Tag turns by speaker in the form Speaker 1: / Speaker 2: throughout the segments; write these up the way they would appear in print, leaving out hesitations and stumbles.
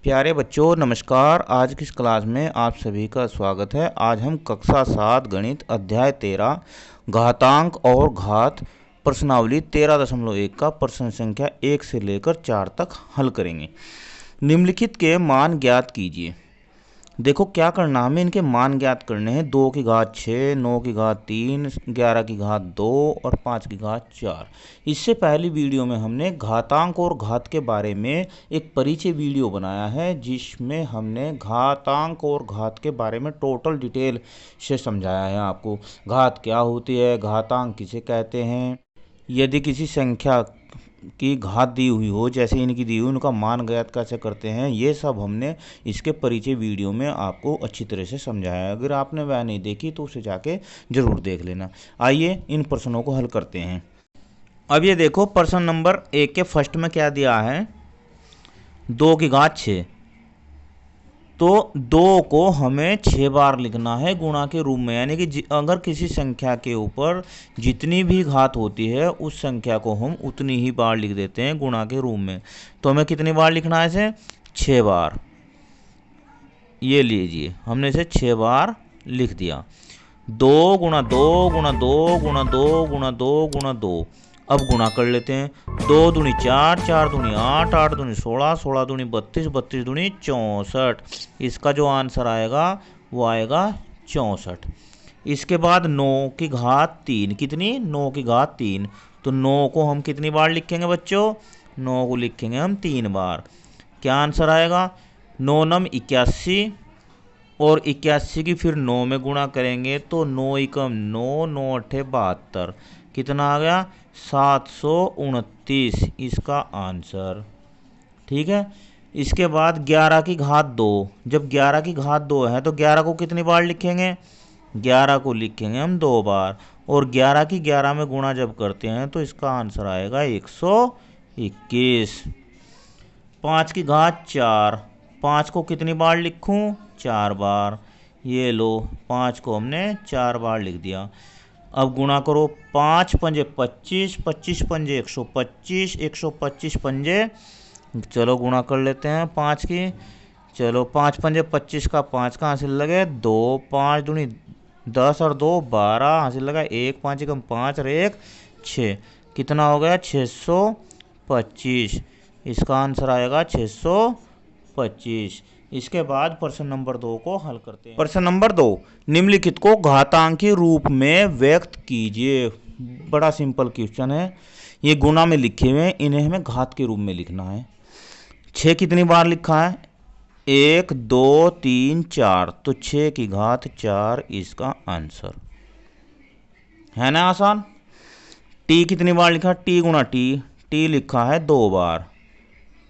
Speaker 1: प्यारे बच्चों नमस्कार। आज की इस क्लास में आप सभी का स्वागत है। आज हम कक्षा 7 गणित अध्याय 13 घातांक और घात प्रश्नावली 13.1 का प्रश्न संख्या 1 से लेकर 4 तक हल करेंगे। निम्नलिखित के मान ज्ञात कीजिए। देखो क्या करना, हमें इनके मान ज्ञात करने हैं। 2 की घात 6, 9 की घात 3, 11 की घात 2 और 5 की घात 4। इससे पहली वीडियो में हमने घातांक और घात के बारे में एक परिचय वीडियो बनाया है, जिसमें हमने घातांक और घात के बारे में टोटल डिटेल से समझाया है आपको। घात क्या होती है, घातांक किसे कहते हैं, यदि किसी संख्या की घात दी हुई हो, जैसे इनकी दी हुई, उनका मान ज्ञात कैसे करते हैं, ये सब हमने इसके परिचय वीडियो में आपको अच्छी तरह से समझाया है। अगर आपने वह नहीं देखी तो उसे जाके ज़रूर देख लेना। आइए इन प्रश्नों को हल करते हैं। अब ये देखो प्रश्न नंबर 1 के फर्स्ट में क्या दिया है, 2 की घात 6। तो 2 को हमें 6 बार लिखना है गुणा के रूप में, यानी कि अगर किसी संख्या के ऊपर जितनी भी घात होती है उस संख्या को हम उतनी ही बार लिख देते हैं गुणा के रूप में। तो हमें कितनी बार लिखना है इसे, 6 बार। ये लीजिए हमने इसे 6 बार लिख दिया। 2 गुणा 2 गुणा 2 गुणा 2 गुणा 2 गुणा 2। अब गुणा कर लेते हैं। 2 दूनी 4, 4 दूनी 8, 8 दूनी 16, 16 दूनी 32, 32 दूनी 64। इसका जो आंसर आएगा वो आएगा 64। इसके बाद 9 की घात 3, कितनी, 9 की घात 3। तो 9 को हम कितनी बार लिखेंगे बच्चों, 9 को लिखेंगे हम 3 बार। क्या आंसर आएगा, 9 नम 81 और 81 की फिर 9 में गुणा करेंगे तो 9 एकम 9, 9 अट्ठे 72। कितना आ गया, 729 इसका आंसर। ठीक है। इसके बाद 11 की घात 2। जब 11 की घात 2 है तो 11 को कितनी बार लिखेंगे, 11 को लिखेंगे हम 2 बार। और 11 की 11 में गुणा जब करते हैं तो इसका आंसर आएगा 121। 5 की घात 4, 5 को कितनी बार लिखूं, 4 बार। ये लो 5 को हमने 4 बार लिख दिया। अब गुणा करो, 5 पंजे 25, 25 पंजे 125, 125 पंजे, चलो गुणा कर लेते हैं 5 की। चलो 5 पंजे 25 का 5 का हासिल लगे 2, 5 दूनी 10 और 2 12 हासिल लगा 1, 5 एकम 5 और 1 6। कितना हो गया, 625। इसका आंसर आएगा 625। इसके बाद प्रश्न नंबर 2 को हल करते हैं। प्रश्न नंबर 2, निम्नलिखित को घातांकी रूप में व्यक्त कीजिए। बड़ा सिंपल क्वेश्चन है। ये गुणा में लिखे हुए हैं, इन्हें हमें घात के रूप में लिखना है। 6 कितनी बार लिखा है, 1 2 3 4, तो 6 की घात 4 इसका आंसर है ना, आसान। टी कितनी बार लिखा, टी गुणा टी, टी लिखा है 2 बार,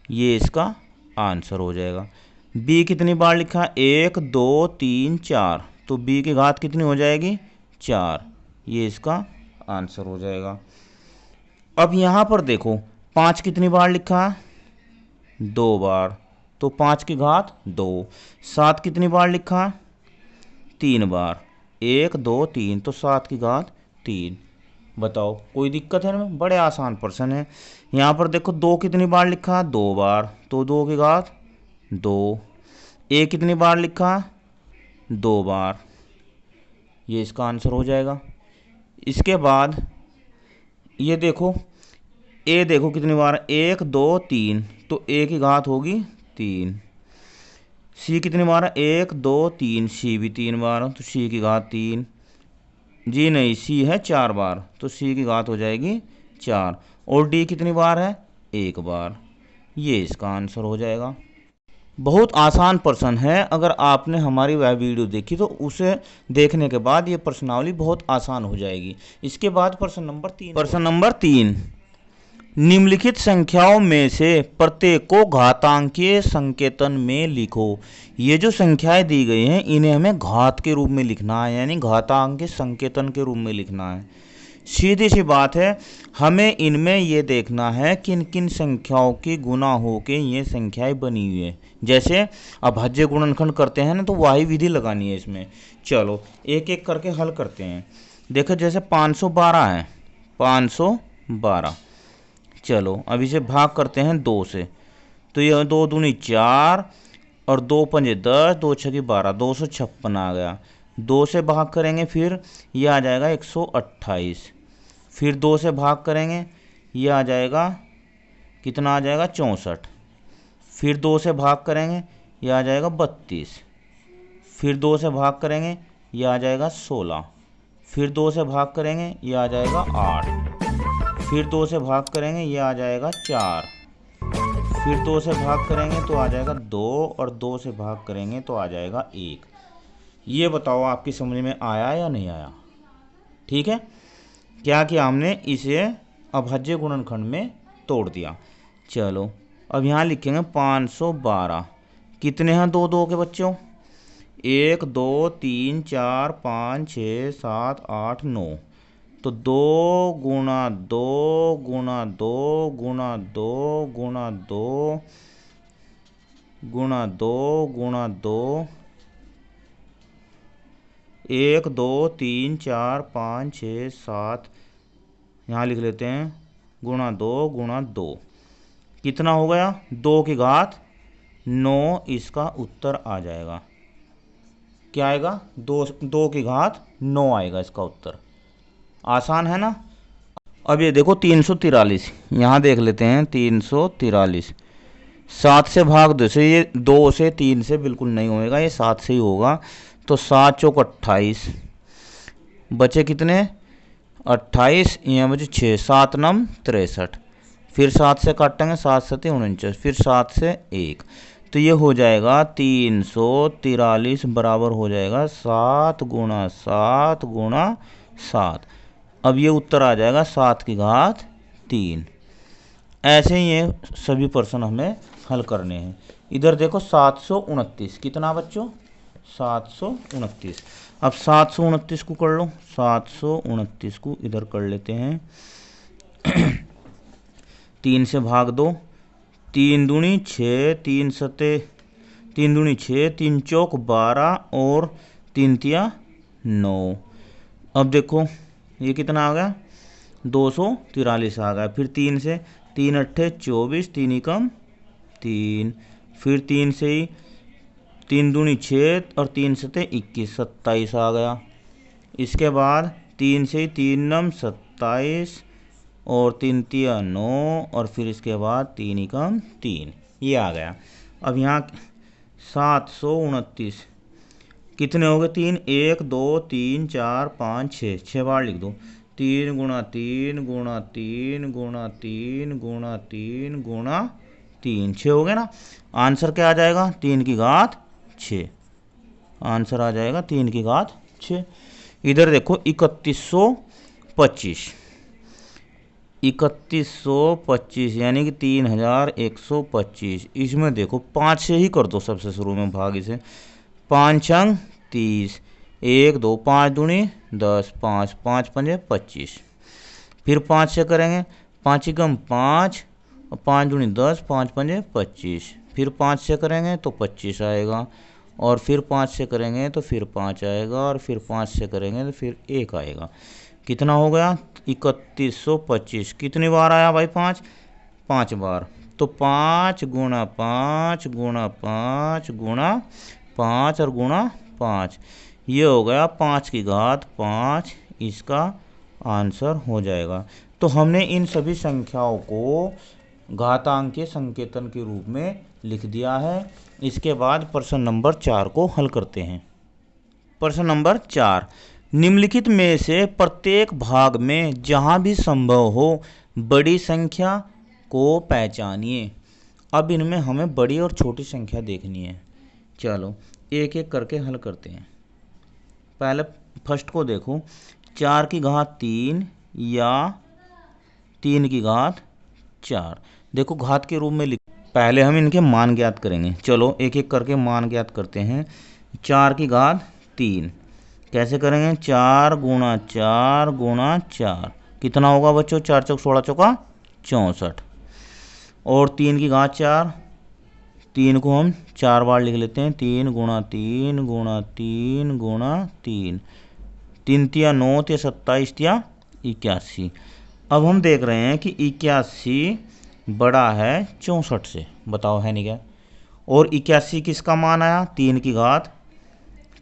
Speaker 1: ये इसका आंसर हो जाएगा। बी कितनी बार लिखा, 1 2 3 4, तो बी की घात कितनी हो जाएगी, 4, ये इसका आंसर हो जाएगा। अब यहाँ पर देखो 5 कितनी बार लिखा, 2 बार, तो 5 की घात 2। 7 कितनी बार लिखा, 3 बार, 1 2 3, तो 7 की घात 3। बताओ कोई दिक्कत है ना, बड़े आसान प्रश्न है। यहाँ पर देखो 2 कितनी बार लिखा, 2 बार, तो 2 की घात 2। ए कितनी बार लिखा, 2 बार, ये इसका आंसर हो जाएगा। इसके बाद ये देखो ए, देखो कितनी बार, 1 2 3, तो ए की घात होगी 3। सी कितनी बार, 1 2 3, सी भी 3 बार, तो सी की घात 3। जी नहीं, सी है 4 बार, तो सी की घात हो जाएगी 4। और डी कितनी बार है, 1 बार, ये इसका आंसर हो जाएगा। बहुत आसान प्रश्न है। अगर आपने हमारी वह वीडियो देखी तो उसे देखने के बाद ये प्रश्नावली बहुत आसान हो जाएगी। इसके बाद प्रश्न नंबर 3। प्रश्न नंबर 3, निम्नलिखित संख्याओं में से प्रत्येक को घातांकीय संकेतन में लिखो। ये जो संख्याएं दी गई हैं इन्हें हमें घात के रूप में लिखना है, यानी घातांकीय संकेतन के रूप में लिखना है। सीधी सी बात है, हमें इनमें ये देखना है किन किन संख्याओं की गुना होके ये संख्याएं बनी हुई है। जैसे अभाज्य गुणनखंड करते हैं ना, तो वही विधि लगानी है इसमें। चलो एक एक करके हल करते हैं। देखो जैसे 512 है, 512, चलो अब इसे भाग करते हैं 2 से। तो ये 2 दूनी 4 और 2 पंजे 10, 2 छकी 12, 256 आ गया। 2 से भाग करेंगे फिर ये आ जाएगा 128। फिर 2 से भाग करेंगे ये आ जाएगा कितना, आ जाएगा 64। फिर 2 से भाग करेंगे ये आ जाएगा 32। फिर 2 से भाग करेंगे ये आ जाएगा 16। फिर 2 से भाग करेंगे ये आ जाएगा 8। फिर 2 से भाग करेंगे ये आ जाएगा 4। फिर 2 से भाग करेंगे तो आ जाएगा 2 और 2 से भाग करेंगे तो आ जाएगा 1। ये बताओ आपकी समझ में आया या नहीं आया? ठीक है, क्या किया हमने, इसे अभाज्य गुणनखंड में तोड़ दिया। चलो अब यहाँ लिखेंगे 512। कितने हैं 2 2 के बच्चों? 1 2 3 4 5 6 7 8 9। तो 2 गुणा 2 गुणा 2 गुणा 2 गुणा 2 गुणा 2 गुणा 2, 1 2 3 4 5 6 7, यहाँ लिख लेते हैं गुणा 2 गुणा 2। कितना हो गया? 2 की घात 9 इसका उत्तर आ जाएगा। क्या आएगा? 2 की घात 9 आएगा इसका उत्तर। आसान है ना? अब ये देखो 343, यहाँ देख लेते हैं 343। 7 से भाग 2 से, ये 2 से 3 से बिल्कुल नहीं होएगा, ये 7 से ही होगा। तो 7 चौक 28, बचे कितने? 28, यहाँ बचे 6, 7 नम 63। फिर 7 से काटेंगे, 7 7 49, फिर 7 से 1, तो ये हो जाएगा 343 बराबर हो जाएगा 7 गुणा 7 गुणा 7। अब ये उत्तर आ जाएगा 7 की घात 3। ऐसे ही ये सभी प्रश्न हमें हल करने हैं। इधर देखो 729, कितना बच्चों? 729। अब 729 को कर लो, 729 को इधर कर लेते हैं 3 से भाग दो, 3 दूनी 6, 3 सते 3 दूनी 6, 3 चौक 12 और 3 तिया 9। अब देखो ये कितना आ गया? 243 आ गया। फिर 3 से, 3 अट्ठे 24, 3 एकम 3। फिर 3 से ही 3 दूनी 6 और 3 सते 21, 27 आ गया। इसके बाद 3 से ही 3 नम 27 और 3 तिया 9 और फिर इसके बाद 3 एकम 3, ये आ गया। अब यहाँ 729 कितने हो गए? 3 1 2 3 4 5 6, 6 बार लिख दो। 3 गुणा 3 गुणा 3 गुणा 3 गुणा 3 गुणा 3, 6 हो गए ना? आंसर क्या आ जाएगा? 3 की घात 6। आंसर आ जाएगा 3 की घात 6। इधर देखो 3125, 3125 यानी कि 3125। इसमें देखो 5 से ही कर दो सबसे शुरू में भाग इसे। 5 अंक 30, 1 2 5 दूनी 10, 5 5 पंजे 25। फिर 5 से करेंगे, 5 एकम 5 और 5 दूनी 10, 5 पंजे 25। फिर 5 से करेंगे तो 25 आएगा, और फिर 5 से करेंगे तो फिर 5 आएगा, और फिर 5 से करेंगे तो फिर 1 आएगा। कितना हो गया? 3125। कितनी बार आया भाई? 5 5 बार। तो 5 गुणा 5 गुणा 5 गुणा 5 और गुणा 5, ये हो गया 5 की घात 5, इसका आंसर हो जाएगा। तो हमने इन सभी संख्याओं को घातांकीय संकेतन के रूप में लिख दिया है। इसके बाद प्रश्न नंबर 4 को हल करते हैं। प्रश्न नंबर 4, निम्नलिखित में से प्रत्येक भाग में जहां भी संभव हो बड़ी संख्या को पहचानिए। अब इनमें हमें बड़ी और छोटी संख्या देखनी है। चलो एक एक करके हल करते हैं। पहले फर्स्ट को देखो, 4 की घात 3 या 3 की घात 4। देखो घात के रूप में लिख, पहले हम इनके मान ज्ञात करेंगे। चलो एक एक करके मान ज्ञात करते हैं। 4 की घात 3 कैसे करेंगे? 4 गुणा 4 गुणा 4, कितना होगा बच्चों? 4 चौक 16 चौका 64। और 3 की घात 4, 3 को हम 4 बार लिख लेते हैं। 3 गुणा 3 गुणा 3 गुणा 3, 3 तिया 9 तिया 27 तिया 81। अब हम देख रहे हैं कि 81 बड़ा है 64 से, बताओ है नहीं क्या। और 81 किसका मान आया, 3 की घात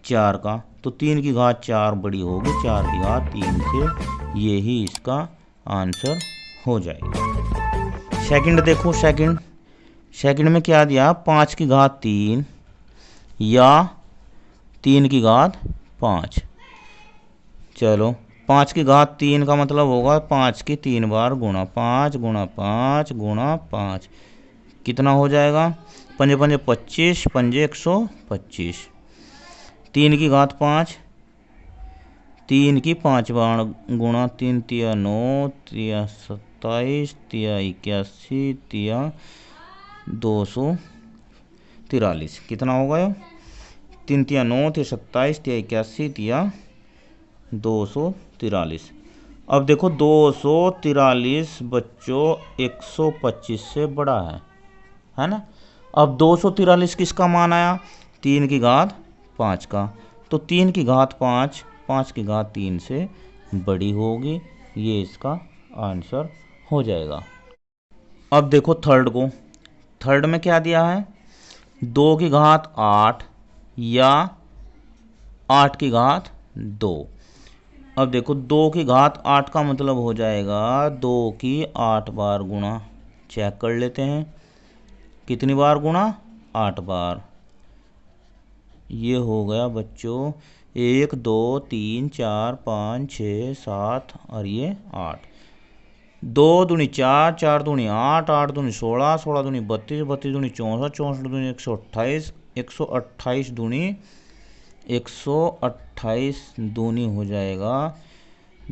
Speaker 1: 4 का, तो 3 की घात 4 बड़ी होगी 4 की घात 3 से, ये ही इसका आंसर हो जाएगा। सेकंड देखो, सेकंड में क्या दिया, 5 की घात 3 या 3 की घात 5। चलो 5 की घात 3 का मतलब होगा 5 की 3 बार गुणा, 5 गुणा 5 गुणा 5, कितना हो जाएगा, पंजे पंजे 25, पंजे 125। 3 की घात 5, 3 की 5 बार गुणा, 3 तिया 9, तिया 27, तिया 81, तिया 243, कितना होगा ये, 3 तिया 9, तिया 27, तिया 81, तिया 243। अब देखो 243 बच्चों 125 से बड़ा है ना। अब 243 किसका मान आया, 3 की घात 5 का, तो 3 की घात 5, 5 की घात 3 से बड़ी होगी, ये इसका आंसर हो जाएगा। अब देखो थर्ड को, थर्ड में क्या दिया है, 2 की घात 8 या 8 की घात 2। अब देखो 2 की घात 8 का मतलब हो जाएगा 2 की 8 बार गुणा, चेक कर लेते हैं कितनी बार गुणा, 8 बार। ये हो गया बच्चों 1 2 3 4 5 6 7 और ये 8, 2 दूनी 4, 4 दूनी 8, 8 दूनी 16, 16 दूनी 32, 32 दूनी 64, 64 दूनी 128, 128 दूनी 128 दूनी हो जाएगा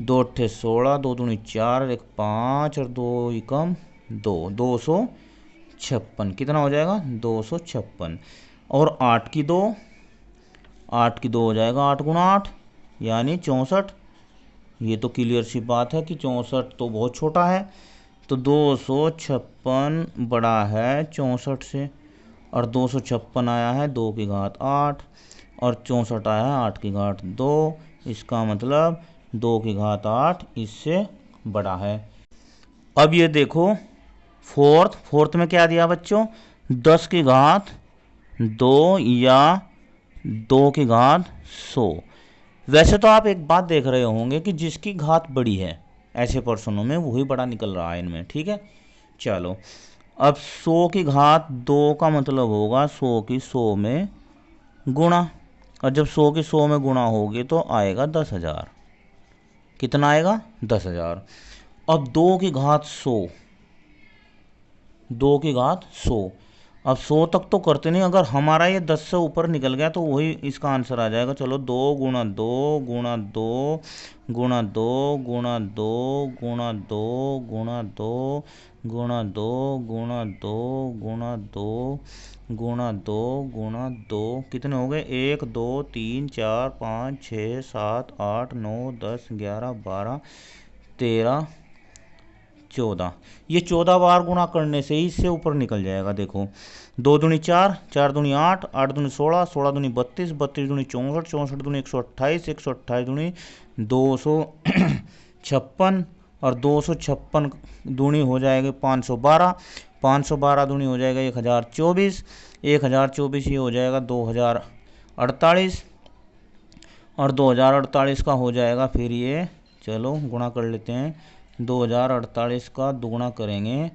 Speaker 1: 2 अट्ठे 16, 2 दूनी 4, 1 5 और 2 एकम 2, 256, कितना हो जाएगा 256। और 8 की 2, 8 की 2 हो जाएगा 8 गुणा 8 यानी 64। ये तो क्लियर सी बात है कि 64 तो बहुत छोटा है, तो 256 बड़ा है 64 से, और 256 आया है 2 की घात 8 और 64 आया है 8 की घात 2, इसका मतलब 2 की घात 8 इससे बड़ा है। अब ये देखो फोर्थ में क्या दिया बच्चों, 10 की घात 2 या 2 की घात 100। वैसे तो आप एक बात देख रहे होंगे कि जिसकी घात बड़ी है ऐसे प्रश्नों में वही बड़ा निकल रहा है इनमें, ठीक है। चलो अब 100 की घात 2 का मतलब होगा 100 की 100 में गुणा, और जब 100 की 100 में गुणा होगी तो आएगा 10,000, कितना आएगा 10,000। अब 2 की घात 100, 2 की घात 100, अब 100 तक तो करते नहीं, अगर हमारा ये 10 से ऊपर निकल गया तो वही इसका आंसर आ जाएगा। चलो 2 गुणा 2 गुणा 2 गुणा 2 गुणा 2 गुणा 2 गुणा 2 गुणा 2 गुणा 2 गुणा 2 गुणा 2 गुणा 2, कितने हो गए 1 2 3 4 5 6 7 8 9 10 11 12 13 14, ये 14 बार गुणा करने से ही इससे ऊपर निकल जाएगा। देखो 2 दूनी 4, 4 दूनी 8, 8 दूनी 16, 16 दूनी 32, 32 दूनी 64, 64 दूनी 128, 128 दूनी 256 और 256 दूनी हो जाएगी 512, 512 दूनी हो जाएगा 1024, 1024 ये हो जाएगा 2048 और 2048 का हो जाएगा फिर ये, चलो गुणा कर लेते हैं, 2048 का दुगुना करेंगे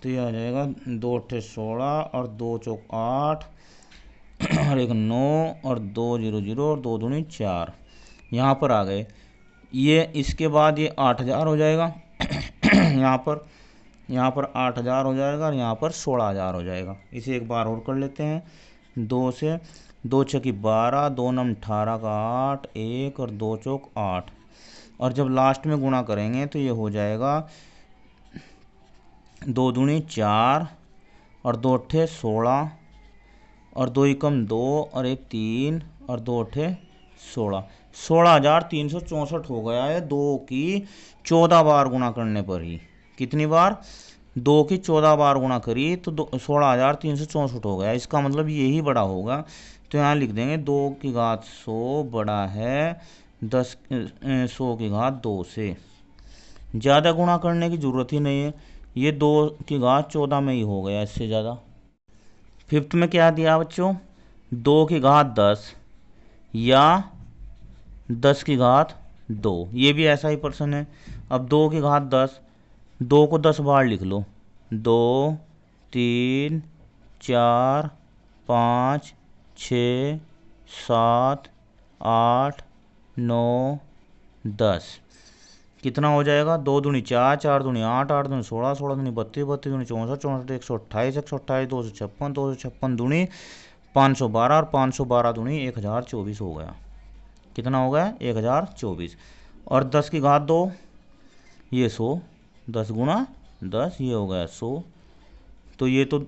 Speaker 1: तो ये आ जाएगा 2 अट्ठे 16 और 2 चौक 8 और 1 9 और 2 0 0 और 2 दूनी 4, यहाँ पर आ गए ये। इसके बाद ये 8,000 हो जाएगा यहाँ पर 8,000 हो जाएगा और यहाँ पर 16,000 हो जाएगा। इसे एक बार और कर लेते हैं, 2 से 2 छकी 12, 2 नम 18 का 8, 1 और 2 चौक 8, और जब लास्ट में गुणा करेंगे तो ये हो जाएगा 2 दूनी 4 और 2 अट्ठे 16 और 2 एकम 2 और 1 3 और 2 अट्ठे 16, 16,364 हो गया है 2 की 14 बार गुणा करने पर ही। कितनी बार, 2 की 14 बार गुणा करी तो 16,364 हो गया, इसका मतलब यही बड़ा होगा। तो यहाँ लिख देंगे 2 की घात 100 बड़ा है 100 की घात 2 से। ज़्यादा गुणा करने की ज़रूरत ही नहीं है, ये 2 की घात 14 में ही हो गया, इससे ज़्यादा। फिफ्थ में क्या दिया बच्चों, 2 की घात 10 या 10 की घात 2, ये भी ऐसा ही प्रश्न है। अब 2 की घात 10, 2 को 10 बार लिख लो, 2 3 4 5 6 7 8 9 10, कितना हो जाएगा, 2 दूनी 4, 4 दूनी 8, 8 दूनी 16, 16 दूनी 32, 32 दूनी 64, 64 128, 128 256, 256 दूनी 512 और 512 दूनी 1024 हो गया। कितना हो गया, 1024। और 10 की घात 2, ये 100, 10 गुणा 10, ये हो गया 100। तो ये तो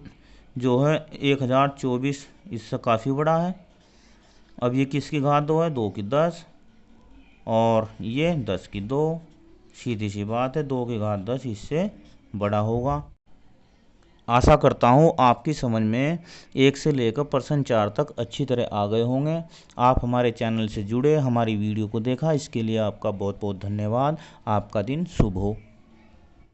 Speaker 1: जो है 1024 इससे काफ़ी बड़ा है। अब ये किसकी घात 2 है, 2 की 10 और ये 10 की 2, सीधी सी बात है 2 की घात 10 इससे बड़ा होगा। आशा करता हूँ आपकी समझ में 1 से लेकर प्रश्न 4 तक अच्छी तरह आ गए होंगे। आप हमारे चैनल से जुड़े, हमारी वीडियो को देखा, इसके लिए आपका बहुत बहुत धन्यवाद। आपका दिन शुभ हो।